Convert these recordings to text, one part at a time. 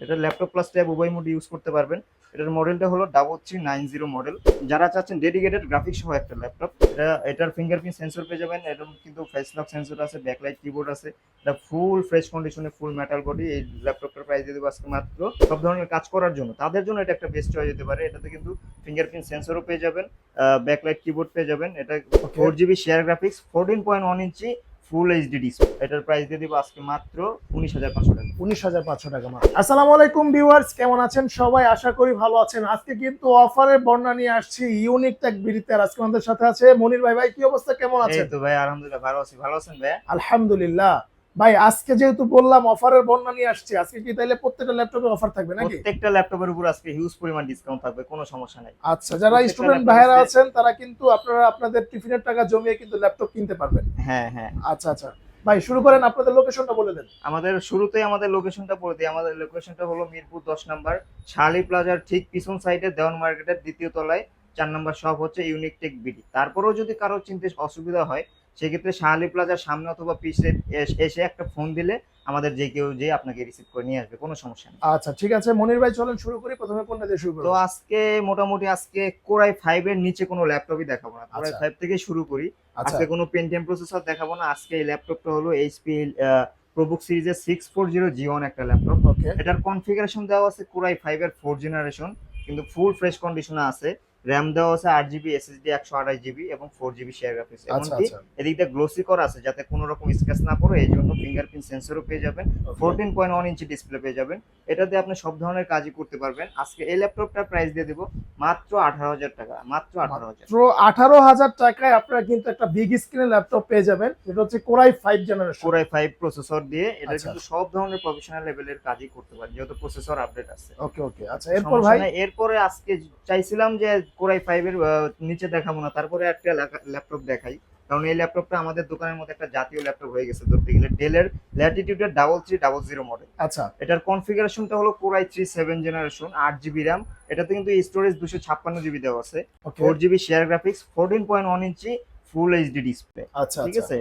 এটা laptop plus tab উভয় mode use করতে পারবেন। এটার মডেলটা হলো 3390 মডেল। যারা চাচ্ছেন ডেডিকেটেড গ্রাফিক্স সহ একটা ল্যাপটপ, এটার ফিঙ্গারপ্রিন্ট সেন্সর পেয়ে যাবেন, এরকম কিন্তু ফেস লক সেন্সর আছে, ব্যাকলাইট কিবোর্ড আছে, এটা ফুল ফ্রেশ কন্ডিশনে, ফুল মেটাল বডি। এই ল্যাপটপটার প্রাইস দিয়ে দেবো আজকে মাত্র, সব ধরনের কাজ করার জন্য তাদের জন্য এটা একটা বেস্ট চয়েস হতে পারে। এটাতে কিন্তু ফিঙ্গারপ্রিন্ট সেন্সরও পেয়ে যাবেন, ব্যাকলাইট কিবোর্ড পেয়ে যাবেন। এটা 4 GB শেয়ার গ্রাফিক্স, 14.1 ইঞ্চি ফুল এইচডি ডিসপ্লে। এটার প্রাইস দিয়ে দিব আজকে মাত্র 19,500 টাকা। 19,500 টাকা মাত্র। আসসালামু আলাইকুম ভিউয়ার্স, কেমন আছেন সবাই? আশা করি ভালো আছেন। আজকে কিন্তু অফারের বর্ণনা নিয়ে আসছি ইউনিক টেক বিডিতে। আর আজকে আমাদের সাথে আছে মনির ভাই। ভাই কি অবস্থা, কেমন এই আছেন? তো ভাই আলহামদুলিল্লাহ ভালো আছি। ভালো আছেন ভাই? আলহামদুলিল্লাহ। ভাই আজকে যেহেতু বললাম অফারের বর্ণনা নিয়ে আসছি, আজকে কি তাইলে প্রত্যেকটা ল্যাপটপে অফার থাকবে নাকি? প্রত্যেকটা ল্যাপটপের উপর আজকে হিউজ পরিমাণ ডিসকাউন্ট থাকবে, কোনো সমস্যা নাই। আচ্ছা, যারা প্রত্যেকটা স্টুডেন্ট ল্যাপটপ ভাইয়েরা আজকে, আছেন তারা কিন্তু আপনারা আপনাদের টিফিনের টাকা জমিয়ে কিন্তু ল্যাপটপ কিনতে পারবেন। হ্যাঁ হ্যাঁ। আচ্ছা আচ্ছা ভাই, শুরু করেন, আপনাদের লোকেশনটা বলে দেন। আমাদের শুরুতেই আমাদের লোকেশনটা বলে দিই। আমাদের লোকেশনটা হলো মিরপুর 10 নাম্বার, শালি প্লাজার ঠিক পিছন সাইডে, দেওয়ান মার্কেটের দ্বিতীয় তলায় 4 নাম্বার শপ হচ্ছে ইউনিক টেক বিডি। তারপরেও যদি কারো চিনতে অসুবিধা হয়, সেক্ষেত্রে শাহালি প্লাজার সামনে অথবা পিছে এসে একটা ফোন দিলে আমাদের যে কেউ যে আপনাকে রিসিভ করে নিয়ে আসবে, কোনো সমস্যা নেই। আচ্ছা ঠিক আছে মনির ভাই, চলেন শুরু করি। প্রথমে কোনটা দিয়ে শুরু তো করব? আজকে মোটামুটি আজকে কোরাই 5 এর নিচে কোনো ল্যাপটপই দেখাবো না, কোরাই আচ্ছা 5 থেকে শুরু করি। আচ্ছা আজকে কোনো পেন্টিয়াম প্রসেসর দেখাবো না। আজকে এই ল্যাপটপটা হলো এইচপি প্রোবুক সিরিজের 640G1 একটা ল্যাপটপ। ওকে। এটার কনফিগারেশন দেওয়া আছে কোরাই 5 এর 4 জেনারেশন, কিন্তু ফুল ফ্রেশ কন্ডিশনে আছে। র্যাম দেওয়া আছে 8 GB, এসএসডি 128 GB এবং 4 GB শেয়ার গ্রাফিক্স। আচ্ছা এমনকি আচ্ছা এদিকটা গ্লোসি করা আছে যাতে কোনো রকম স্ক্র্যাচ না পড়ে, এই জন্য ফিঙ্গারপ্রিন্ট সেন্সরও পেয়ে যাবেন, 14.1 ইঞ্চি ডিসপ্লে পেয়ে যাবেন। এটাতে আপনি সব ধরনের কাজই করতে পারবেন। আজকে এই ল্যাপটপটার প্রাইস দিয়ে দেবো মাত্র 18,000 টাকা, মাত্র 18,000। মাত্র 18,000 টাকায় আপনারা কিন্তু একটা বিগ স্ক্রিনের ল্যাপটপ পেয়ে যাবেন। এটা হচ্ছে কোরাই 5 জেনারেশন। কোরাই 5 প্রসেসর দিয়ে এটা আচ্ছা। কিন্তু সব ধরনের প্রফেশনাল লেভেলের কাজই করতে পারে, যেহেতু প্রসেসর আপডেট আছে। ওকে ওকে আচ্ছা, এরপর ভাই? এরপরে আজকে চাইছিলাম যে কোরাই 5 এর নিচে দেখাবো না, তারপরে একটা ল্যাপটপ দেখাই, কারণ এই ল্যাপটপটা আমাদের দোকানের মধ্যে একটা জাতীয় ল্যাপটপ হয়ে গেছে ধরতে গেলে। ডেলের ল্যাটিটিউডের 3300 মডেল। আচ্ছা এটার কনফিগারেশনটা হলো কোরাই 3 7 জেনারেশন, 8 GB র্যাম। এটাতে কিন্তু স্টোরেজ 256 GB দেওয়া আছে, ওকে 4 GB শেয়ার গ্রাফিক্স, 14.1 ইঞ্চি ফুল এইচডি ডিসপ্লে। আচ্ছা ঠিক আচ্ছা আছে,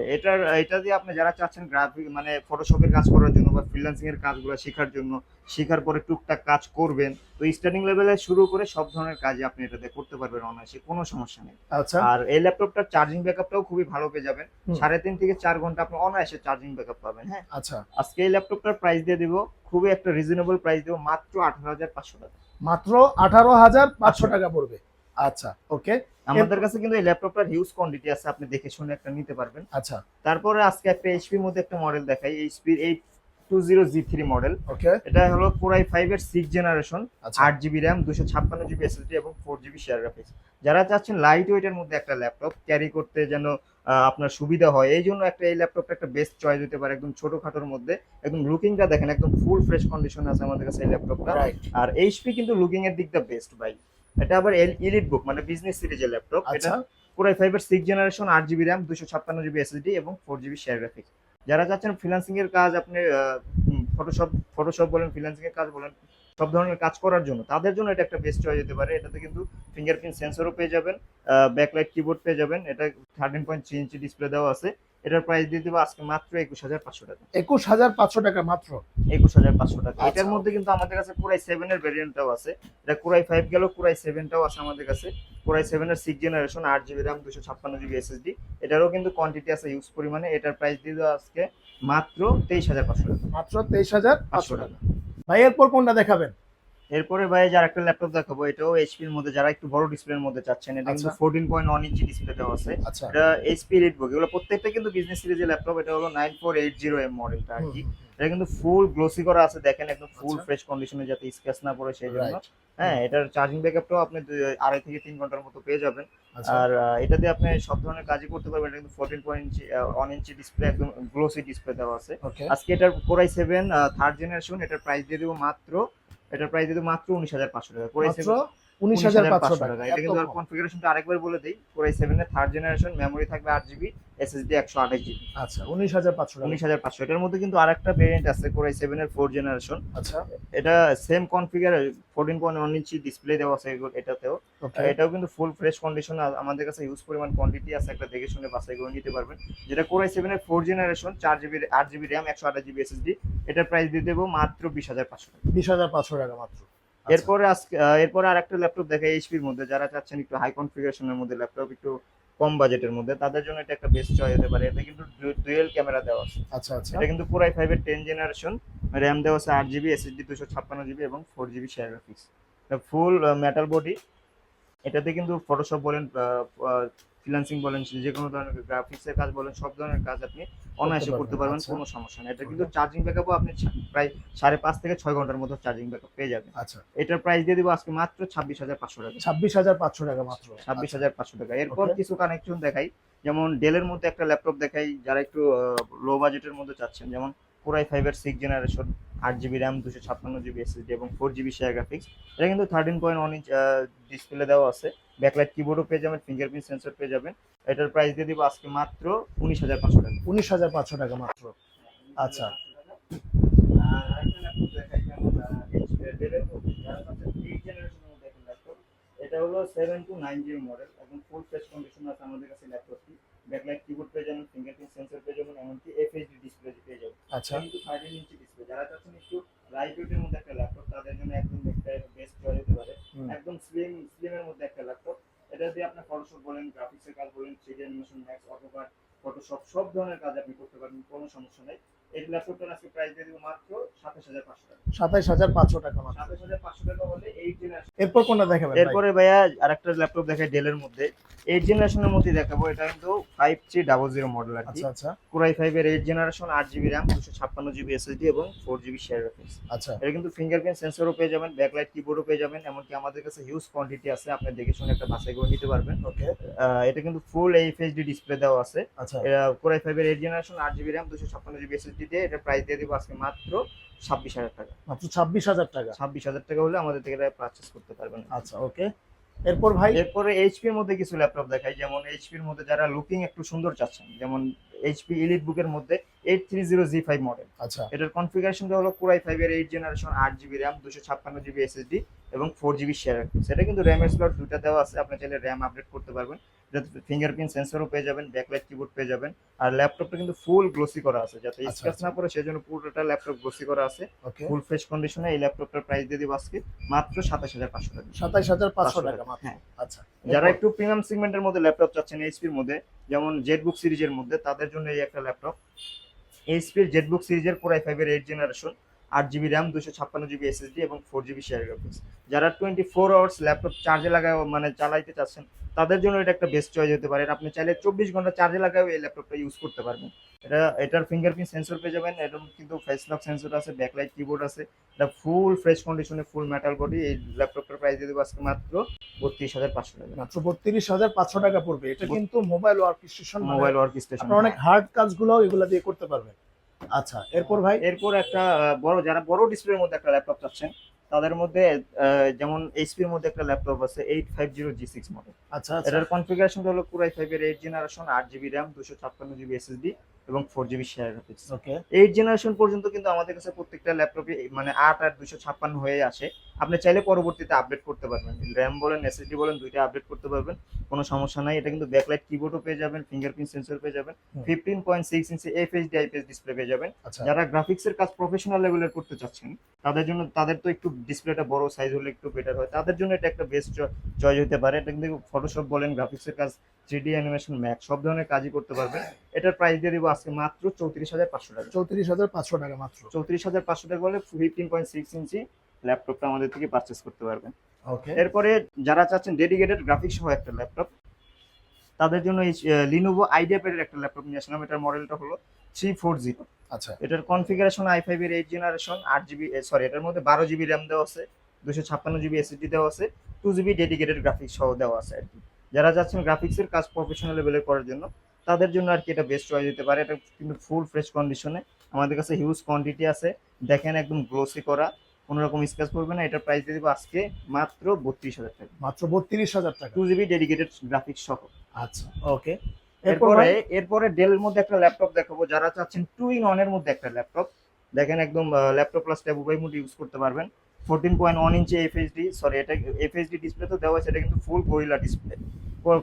এটা দিয়ে আপনি যারা চাচ্ছেন গ্রাফিক মানে ফটোশপের কাজ করার জন্য বা ফ্রিল্যান্সিং এর কাজগুলো শেখার জন্য, শেখার পরে টুকটাক কাজ করবেন, তো স্টার্টিং লেভেলে শুরু করে সব ধরনের কাজই আপনি এটাতে করতে পারবেন অনায়াসে, কোনো সমস্যা নেই। আচ্ছা। আর এই ল্যাপটপটার চার্জিং ব্যাকআপটাও খুবই ভালো পেয়ে যাবেন, হুম, 3.5 থেকে 4 ঘন্টা আপনি অনায়াসে চার্জিং ব্যাকআপ পাবেন। হ্যাঁ, আচ্ছা আজকে এই ল্যাপটপটার প্রাইস দিয়ে দিব খুবই একটা রিজনেবল প্রাইস দিব, মাত্র 18,500 টাকা। মাত্র 18,500 টাকা পড়বে। আচ্ছা ওকে। আমাদের কাছে কিন্তু এই ল্যাপটপটার হিউজ কোয়ান্টিটি আছে, আপনি দেখে শুনে একটা নিতে পারবেন। আচ্ছা তারপরে আজকে একটা এইচপির মধ্যে একটা মডেল দেখাই, এইচপির 820G3 মডেল। ওকে এটা হলো কোরাই 5 এর 6 জেনারেশন, আচ্ছা 8 GB র্যাম, 256 GB এসএসডি এবং 4 GB শেয়ার গ্রাফিক্স। যারা চাচ্ছেন লাইট ওয়েটের মধ্যে একটা ল্যাপটপ ক্যারি করতে যেন আপনার সুবিধা হয়, এই জন্য একটা এই ল্যাপটপটা একটা বেস্ট চয়েস হতে পারে। একদম ছোটখাটোর মধ্যে একদম লুকিংটা দেখেন, একদম ফুল ফ্রেশ কন্ডিশনে আছে আমাদের কাছে এই ল্যাপটপটা। রাইট। আর এইচপি কিন্তু লুকিং এর দিকটা বেস্ট ভাই। এটা আবার এলিট বুক মানে বিজনেস সিরিজের ল্যাপটপ। এটা আচ্ছা কোরাই 5 এর 6 generation, 8 GB RAM, 256 GB SSD এবং 4 GB শেয়ার গ্রাফিক্স। যারা চাচ্ছেন ফ্রিল্যান্সিং এর কাজ, আপনি ফটোশপ বলেন, ফ্রিল্যান্সিং এর কাজ বলেন, সব ধরনের কাজ করার জন্য তাদের জন্য এটা একটা বেস্ট চয়েস হতে পারে। এটাতে কিন্তু ফিঙ্গারপ্রিন্ট সেন্সরও পেয়ে যাবেন, ব্যাকলাইট কিবোর্ড পেয়ে যাবেন। এটা 13.3 ইঞ্চি ডিসপ্লে দেওয়া আছে। এটার প্রাইস দিয়ে দেবো আজকে মাত্র 21,500 টাকা। 21,500 টাকা মাত্র। 21,500 টাকা। আচ্ছা, এটার মধ্যে কিন্তু আমাদের কাছে কোরাই 7 এর ভেরিয়েন্টটাও আছে। এটা কোরাই 5 গেল, কোরাই 7টাও আছে আমাদের কাছে। কোরাই 7 এর 6 generation, 8 GB RAM, 256 GB SSD. এটারও কিন্তু কোয়ান্টিটি আছে হিউজ পরিমাণে। এটার প্রাইস দিয়ে দেবো আজকে মাত্র 23,500 টাকা। মাত্র 23,500 টাকা। টাকা। ভাই এরপর কোনটা দেখাবেন? এরপরে ভাই যার একটা ল্যাপটপ দেখাবো, এটাও এইচপির মধ্যে, যারা একটু বড় ডিসপ্লের মধ্যে চাচ্ছেন। এটা কিন্তু আচ্ছা 14.1 ইঞ্চি ডিসপ্লে দেওয়া আছে। আচ্ছা। এটা এইচপি এলিটবুক, এগুলো প্রত্যেকটা কিন্তু বিজনেস সিরিজের ল্যাপটপ। এটা হলো 9480M মডেলটা আর কি। এটা কিন্তু ফুল গ্লোসি করা আছে, দেখেন একদম ফুল আচ্ছা। ফ্রেশ কন্ডিশনে, যাতে স্ক্র্যাচ না পড়ে সেই জন্য। রাইট। হ্যাঁ, এটার চার্জিং ব্যাকআপটাও আপনি 2.5 থেকে 3 ঘন্টার মতো পেয়ে যাবেন। আচ্ছা আর এটা দিয়ে আপনি সব ধরনের কাজই করতে পারবেন। এটা কিন্তু 14.1 ইঞ্চি ডিসপ্লে, একদম গ্লোসি ডিসপ্লে দেওয়া আছে। ওকে আজকে এটার কোরাই 7 থার্ড জেনারেশন, এটার প্রাইস দিয়ে দেবো মাত্র, এটার প্রাইস দিয়ে দেবো মাত্র 19,500 টাকা। কোরাই মাত্র 7 19,500 টাকা। এটা এত কিন্তু আর কম। কনফিগারেশনটা আরেকবার বলে দেই, Core i7 এর থার্ড জেনারেশন, মেমোরি থাকবে 8 জিবি, এসএসডি 128 জিবি। আচ্ছা 19,500 টাকা। 19,500। এটার মধ্যে কিন্তু আরেকটা ভেরিয়েন্ট আছে Core i7 এর ফোর্থ জেনারেশন। আচ্ছা এটা সেম কনফিগার, 14.1 ইঞ্চি ডিসপ্লে দেওয়া আছে এটাতেও। ওকে। এটাও কিন্তু ফুল ফ্রেশ কন্ডিশন, আমাদের কাছে ইউজ পরিমাণ কোয়ান্টিটি আছে, একটা দেখে শুনে বাছাই করে নিতে পারবেন। যেটা Core i7 এর fourth generation, 4 GB 8 GB RAM, 128 GB SSD. এটার প্রাইস দিয়ে দেবো মাত্র 20,500 টাকা। 20,500 টাকা মাত্র। আচ্ছা, এরপরে আরেকটা ল্যাপটপ দেখাই এইচপির মধ্যে, যারা চাচ্ছেন একটু হাই কনফিগারেশনের মধ্যে ল্যাপটপ, একটু কম বাজেটের মধ্যে, তাদের জন্য এটা একটা বেস্ট চয়েস হতে পারে। এতে কিন্তু ডুয়েল ক্যামেরা দেওয়া আছে। আচ্ছা আচ্ছা এটা কিন্তু Core i5 এর 10 জেনারেশন, র্যাম দেওয়া আছে 8 জিবি, এসএসডি 256 জিবি এবং 4 জিবি শেয়ার গ্রাফিক্স। এটা ফুল মেটাল বডি। এটাতে কিন্তু ফটোশপ বলেন, ফ্রিল্যান্সিং বলেন, যে কোনো ধরনের গ্রাফিক্সের কাজ বলেন, সব ধরনের কাজ আপনি অনায়াসে পারবেন, করতে পারবেন, আচ্ছা। কোনো সমস্যা নেই। এটা কিন্তু চার্জিং ব্যাকআপও আপনি প্রায় 5.5 থেকে 6 ঘন্টার মতো চার্জিং ব্যাকআপ পেয়ে যাবেন। আচ্ছা এটার প্রাইস দিয়ে দিব আজকে মাত্র 26,500 টাকা। 26,500 টাকা মাত্র। 26,500 টাকা। এরপর Okay. কিছু কানেকশন দেখাই, যেমন ডেলের মধ্যে একটা ল্যাপটপ দেখাই, যারা একটু লো বাজেটের মধ্যে চাচ্ছেন। যেমন Core i5 এর 6 generation, 8 GB RAM, 256 GB SSD এবং 4 জিবি শেয়ার গ্রাফিক্স। এটা কিন্তু 13.1 ইঞ্চ ডিসপ্লে দেওয়া আছে, ব্যাকলাইট কিবোর্ডও পেয়ে যাবেন, ফিঙ্গারপ্রিন্ট সেন্সর পেয়ে যাবেন। এটার প্রাইস দিয়ে দিব আজকে মাত্র 19,500 টাকা। 19,500 টাকা মাত্র। আচ্ছা আর আরেকটা ল্যাপটপ দেখাই, যেমন ডেলের মধ্যে যারা চাচ্ছেন 8 জেনারেশনের মধ্যে একটা ল্যাপটপ। এটা হলো 7290 মডেল, একদম ফুল ফ্রেশ কন্ডিশন আছে আমাদের কাছে ল্যাপটপটি। ব্যাকলাইট কিবোর্ড পেয়ে যাবেন, ফিঙ্গারপ্রিন্ট সেন্সর পেয়ে যাবেন, এমনকি এফএইচডি ডিসপ্লে পেয়ে যাবেন। আচ্ছা এটা কিন্তু 13 ইঞ্চি ডিসপ্লে। যারা চাচ্ছেন একটু লাইট ওয়েটের মধ্যে একটা ল্যাপটপ, তাদের জন্য একদম একটা বেস্ট চয়েস হতে পারে। হুম। একদম স্লিমের মধ্যে একটা ল্যাপটপ। এটা দিয়ে আপনি ফটোশপ বলেন, গ্রাফিক্সের কাজ বলেন, 3D অ্যানিমেশন, ম্যাক্স, অটোকাড, ফটোশপ সব ধরনের কাজ আপনি করতে পারবেন, কোনো সমস্যা নেই। এই ল্যাপটপটার আজকে প্রাইস দিয়ে দিব মাত্র 27,500 টাকা। 27,500 টাকা মাত্র। 27,500 টাকা হলে 8 জেনারেশন। এরপর কোনটা দেখাবেন ভাই? এরপরে ভাইয়া আরেকটা ল্যাপটপ দেখাই ডেলের মধ্যে, 8 জেনারেশনের মধ্যে দেখাবো। এটা কিন্তু 5300 মডেল আর কি। আচ্ছা আচ্ছা Core i5 এর 8 generation, 8 GB RAM, 256 GB SSD এবং 4 জিবি শেয়ার গ্রাফিক্স। আচ্ছা এটা কিন্তু ফিঙ্গারপ্রিন্ট সেন্সরও পেয়ে যাবেন, ব্যাকলাইট কিবোর্ডও পেয়ে যাবেন, এমনকি আমাদের কাছে হিউজ কোয়ান্টিটি আছে, আপনি দেখে শুনে একটা বাছাই করে নিতে পারবেন। ওকে এটা কিন্তু ফুল এইচডি ডিসপ্লে দেওয়া আছে। আচ্ছা Core i5 এর 8 generation, 8 GB RAM, 256 GB SSD দিয়ে এটা প্রাইস দিয়ে দিব আজকে মাত্র 26,000 টাকা। মাত্র 26,000 টাকা। 26,000 টাকা হলে আমাদের থেকে এটা পারচেজ করতে পারবেন। আচ্ছা ওকে। এরপর ভাই? এরপরে এইচপি এর মধ্যে কিছু ল্যাপটপ দেখাই, যেমন এইচপি এর মধ্যে যারা লুকিং একটু সুন্দর চাচ্ছেন, যেমন এইচপি এলিট বুকের মধ্যে 830G5 মডেল। আচ্ছা এটার কনফিগারেশনটা হলো Core i5 এর 8 generation, 8 GB RAM, 256 GB SSD এবং 4 জিবি শেয়ার গ্রাফিক্স। এটা কিন্তু র্যামের স্লট দুটো দেওয়া আছে, আপনি চাইলে র্যাম আপডেট করতে পারবেন। এটাতে ফিঙ্গারপ্রিন্ট সেন্সরও পেয়ে যাবেন, ব্যাকলাইট কিবোর্ড পেয়ে যাবেন। আর ল্যাপটপটা কিন্তু ফুল গ্লোসি করা আছে, যাতে আচ্ছা, স্ক্র্যাচ আচ্ছা। না পড়ে সেজন্য পুরোটা ল্যাপটপ গ্লোসি করা আছে, ওকে ফুল ফ্রেশ কন্ডিশনে। এই ল্যাপটপটার প্রাইস দিয়ে দিব আজকে মাত্র 27,500 টাকা। 27,500 টাকা মাত্র। হ্যাঁ। আচ্ছা যারা এরপর? একটু প্রিমিয়াম সেগমেন্টের মধ্যে ল্যাপটপ চাচ্ছেন এইচপির মধ্যে, যেমন জেটবুক সিরিজের মধ্যে, তাদের জন্য এই একটা ল্যাপটপ। এইচপির জেটবুক সিরিজের Core i5 এর 8 generation, 8 GB RAM, 256 GB SSD এবং 4 জিবি শেয়ার গ্রাফিক্স। যারা 24 আওয়ার্স ল্যাপটপ চার্জে লাগায় মানে চালাইতে চাচ্ছেন, তাদের জন্য এটা একটা বেস্ট চয়েস হতে পারে। আপনি চাইলে 24 ঘন্টা চার্জে লাগাও এই ল্যাপটপটা ইউজ করতে পারবেন। এটার ফিঙ্গারপ্রিন্ট সেন্সর পেয়ে যাবেন, এটার কিন্তু ফেস লক সেন্সর আছে, ব্যাকলাইট কিবোর্ড আছে। এটা ফুল ফ্রেশ কন্ডিশনে, ফুল মেটাল বডি। এই ল্যাপটপটার প্রাইস দিয়ে দেবো আজকে মাত্র 32,500 টাকা। মাত্র 32,500 টাকা পড়বে। এটা কিন্তু mobile work station, mobile work station. আপনারা অনেক হার্ড কাজগুলো এগুলা দিয়ে করতে পারবেন। আচ্ছা এরপর ভাই? এরপর একটা যারা বড় ডিসপ্লের মধ্যে একটা ল্যাপটপ চাচ্ছেন, তাদের মধ্যে যেমন এইচপির মধ্যে একটা ল্যাপটপ আছে 850G6 মডেল। আচ্ছা আচ্ছা এটার কনফিগারেশনটা হলো Core i5 এর 8 generation, 8 GB RAM, 256 GB SSD এবং 4 জিবি শেয়ার গ্রাফিক্স। ওকে 8 জেনারেশন পর্যন্ত কিন্তু আমাদের কাছে প্রত্যেকটা ল্যাপটপে মানে 8 আর 256 হয়ে আসে। আপনি চাইলে পরবর্তীতে আপডেট করতে পারবেন, র্যাম বলেন এসএসডি বলেন, দুইটা আপডেট করতে পারবেন, কোনো সমস্যা নাই। এটা কিন্তু ব্যাকলাইট কিবোর্ডও পেয়ে যাবেন, ফিঙ্গারপ্রিন্ট সেন্সর পেয়ে যাবেন, 15.6 ইঞ্চি এফএইচডি আইপিএস ডিসপ্লে পেয়ে যাবেন। আচ্ছা যারা গ্রাফিক্সের কাজ প্রফেশনাল লেভেলের করতে চাচ্ছেন, তাদের তো একটু ডিসপ্লেটা বড় সাইজ হলে একটু বেটার হয়, তাদের জন্য এটা একটা বেস্ট চয়েস হতে পারে। এটা কিন্তু ফটোশপ বলেন, গ্রাফিক্সের কাজ, 3D অ্যানিমেশন, ম্যাক্স সব ধরনের কাজই করতে পারবেন। এটার প্রাইস দিয়ে দিব আজকে মাত্র 34,500 টাকা। 34,500 টাকা মাত্র। 34,500 টাকা হলে 15.6 ইঞ্চি ল্যাপটপটা আমাদের থেকে পারচেস করতে পারবেন। ওকে এরপরে যারা চাচ্ছেন ডেডিকেটেড গ্রাফিক্স সহ একটা ল্যাপটপ, তাদের জন্য এই লিনোভো আইডিয়াপ্যাড এর একটা ল্যাপটপ নিয়ে আসলাম। এটার মডেলটা হলো 340। আচ্ছা এটার কনফিগারেশন i5 এর 8 জেনারেশন, 8 জিবি এটার মধ্যে 12 জিবি র্যাম দেওয়া আছে, 256 জিবি এসএসডি দেওয়া আছে, 2 জিবি ডেডিকেটেড গ্রাফিক্স সহ দেওয়া আছে আর কি। যারা যাচ্ছেন গ্রাফিক্সের কাজ প্রফেশনাল লেভেলে করার জন্য, তাদের জন্য আর কি এটা বেস্ট চয়েস হতে পারে। এটা কিন্তু ফুল ফ্রেশ কন্ডিশনে, আমাদের কাছে হিউজ কোয়ান্টিটি আছে, দেখেন একদম গ্লোসি করা। কোনো রকম স্ক্র্যাচ পড়বে না। এটার প্রাইস দিয়ে দেবো আজকে মাত্র 32,000 টাকা, মাত্র 32,000 টাকা। 2 GB ডেডিকেটেড গ্রাফিক্স সহ। আচ্ছা, ওকে। এরপর এরপরে ভাই এরপরে ডেলের মধ্যে একটা ল্যাপটপ দেখাবো, যারা চাচ্ছেন 2 in 1 এর মধ্যে একটা ল্যাপটপ। দেখেন একদম ল্যাপটপ প্লাস ট্যাব উভয় মোড ইউজ করতে পারবেন। 14.1 ইঞ্চি এফএইচডি, সরি এটা এফএইচডি ডিসপ্লে তো দেওয়া আছে, এটা কিন্তু ফুল গরিলা ডিসপ্লে।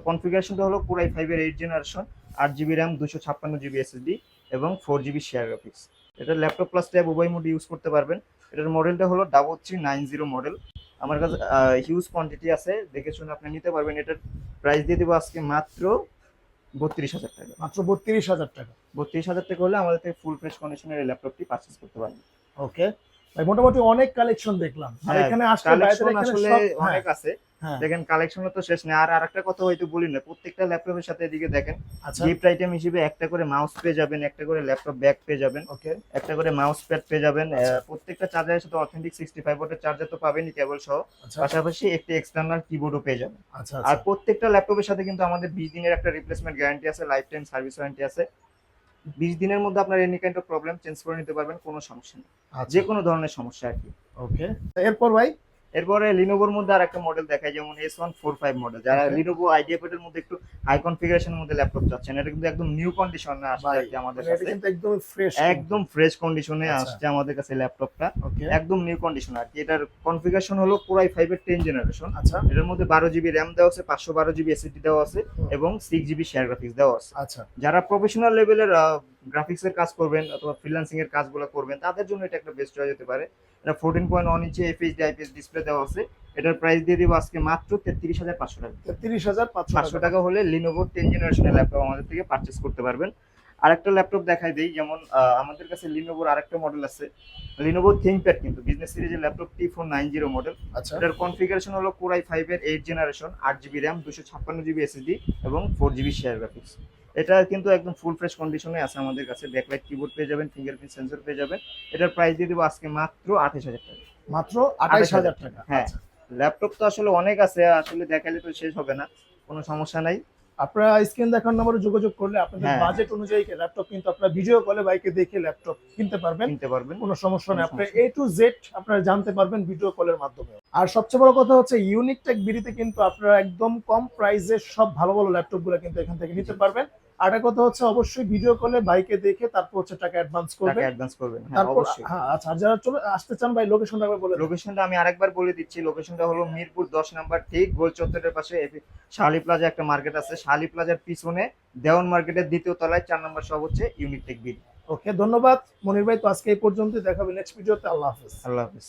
কনফিগারেশনটা হলো পুরাই 5 এর 8 generation, 8 GB RAM, 256 GB SSD এবং 4 GB শেয়ার গ্রাফিক্স। এটা ল্যাপটপ প্লাস ট্যাব উভয় মোড ইউজ করতে পারবেন। এটার মডেলটা হলো 3390 মডেল। আমার কাছে হিউজ কোয়ান্টিটি আছে, দেখে শুনে আপনি নিতে পারবেন। এটার প্রাইস দিয়ে দেবো আজকে মাত্র 32,000 টাকা। মাত্র 32,000 টাকা। 32,000 টাকা হলে আমাদের থেকে ফুল ফ্রেশ কন্ডিশনের এই ল্যাপটপটি পারচেজ করতে পারবেন। ওকে ভাই, মোটামুটি অনেক কালেকশন দেখলাম। আর হ্যাঁ, এখানে আসলে কালেকশন বাইরে আসলে অনেক আছে। হ্যাঁ, দেখেন কালেকশন তো শেষ নেই। আর আরেকটা কথা হয়তো বলি না, প্রত্যেকটা ল্যাপটপের সাথে এদিকে দেখেন আচ্ছা, গিফট আইটেম হিসেবে একটা করে মাউস পেয়ে যাবেন, একটা করে ল্যাপটপ ব্যাগ পেয়ে যাবেন, ওকে। একটা করে মাউস প্যাড পেয়ে যাবেন। আচ্ছা। প্রত্যেকটা চার্জারের সাথে অথেন্টিক 65 ওয়াটের চার্জার তো পাবেনই কেবল সহ, আচ্ছা, পাশাপাশি একটি এক্সটার্নাল কিবোর্ডও পেয়ে যাবেন। আচ্ছা, আর আচ্ছা, প্রত্যেকটা ল্যাপটপের সাথে কিন্তু আমাদের 20 দিনের একটা রিপ্লেসমেন্ট গ্যারান্টি আছে, লাইফ টাইম সার্ভিস ওয়ারেন্টি আছে। 20 দিনের মধ্যে আপনার any kind of problem change করে নিতে পারবেন, কোনো সমস্যা নেই, আচ্ছা, যে কোনো ধরনের সমস্যা আর কি। ওকে। এরপর ভাই এরপরে লিনোভোর মধ্যে আর একটা মডেল দেখায়, যেমন S145 মডেল। যারা Okay. লিনোভো আইডিয়াপ্যাড এর মধ্যে একটু হাই কনফিগারেশনের মধ্যে ল্যাপটপ চাচ্ছেন, এটা কিন্তু একদম নিউ কন্ডিশনে আসছে ভাই আর কি আমাদের মানে এটা কাছে। কিন্তু একদম ফ্রেশ, একদম ফ্রেশ কন্ডিশনে আচ্ছা। আসছে আমাদের কাছে ল্যাপটপটা, ওকে। একদম নিউ কন্ডিশন আর কি। এটার কনফিগারেশন হলো পুরাই 5 এর 10 জেনারেশন। আচ্ছা, এটার মধ্যে 12 GB র্যাম দেওয়া আছে, 512 GB এসএসডি দেওয়া আছে এবং 6 GB শেয়ার গ্রাফিক্স দেওয়া আছে। আচ্ছা, যারা প্রফেশনাল লেভেলের গ্রাফিক্স এর কাজ করবেন অথবা ফ্রিল্যান্সিং এর কাজগুলো করবেন, তাদের জন্য এটা একটা বেস্ট চয়েস হতে পারে। এটা 14.1 ইঞ্চি এফএইচডি আইপিএস ডিসপ্লে দেওয়া আছে। এটার প্রাইস দিয়ে দিব আজকে মাত্র 33,500 টাকা। 33,500 টাকা হলে লিনোভো 10 জেনারেশনের ল্যাপটপ আমাদের থেকে পারচেজ করতে পারবেন। আরেকটা ল্যাপটপ দেখাই দেই, যেমন আমাদের কাছে লিনোভোর আরেকটা মডেল আছে, লিনোভো থিংকপ্যাড, কিন্তু বিজনেস সিরিজের ল্যাপটপ T490 মডেল। আচ্ছা, এটার কনফিগারেশন হলো কোরাই 5 এর 8 generation, 8 GB RAM, 256 GB SSD এবং 4 GB শেয়ার গ্রাফিক্স। এটা কিন্তু একদম ফুল ফ্রেশ কন্ডিশনে আছে আমাদের কাছে। ব্যাকলাইট কিবোর্ড পেয়ে যাবেন, ফিঙ্গারপ্রিন্ট সেন্সর পেয়ে যাবেন। এটার প্রাইস দিয়ে দেবো আজকে মাত্র 28,000 টাকা। মাত্র 28,000 টাকা। হ্যাঁ, আচ্ছা, ল্যাপটপ তো আসলে অনেক আছে, আসলে দেখালে তো শেষ হবে না, কোনো সমস্যা নাই। আপনারা স্ক্রিন দেখার নম্বরে যোগাযোগ করলে আপনাদের হ্যাঁ। বাজেট অনুযায়ী ল্যাপটপ কিন্তু আপনারা ভিডিও কলে বাইকে দেখে ল্যাপটপ কিনতে পারবেন, কিনতে পারবেন। কোনো সমস্যা নেই। কোনো আপনার সমস্যা A to Z আপনারা জানতে পারবেন ভিডিও কলের মাধ্যমে। আর সবচেয়ে বড় কথা হচ্ছে ইউনিক টেক বিডিতে কিন্তু আপনারা একদম কম প্রাইসে সব ভালো ভালো ল্যাপটপগুলো কিন্তু এখান থেকে নিতে পারবেন। আর একটা কথা হচ্ছে অবশ্যই ভিডিও কলে বাইকে দেখে তারপর হচ্ছে টাকা অ্যাডভান্স টাকা করবেন। অ্যাডভান্স করবেন, হ্যাঁ তারপর অবশ্যই। হ্যাঁ, আচ্ছা, আর যারা চলে আসতে চান ভাই লোকেশনটা একবার বলে দেন। লোকেশনটা আমি আরেকবার বলে দিচ্ছি, লোকেশনটা হলো মিরপুর 10 নাম্বার, ঠিক গোল চত্বরের পাশে শাহালি প্লাজা একটা মার্কেট আছে, শাহালি প্লাজার পিছনে দেওয়ান মার্কেটের দ্বিতীয় তলায় 4 নম্বর শপ হচ্ছে ইউনিক টেক বিডি। ওকে, ধন্যবাদ মনির ভাই। তো আজকে এই পর্যন্তই, দেখাবে নেক্সট ভিডিওতে। আল্লাহ হাফেজ। আল্লাহ হাফেজ।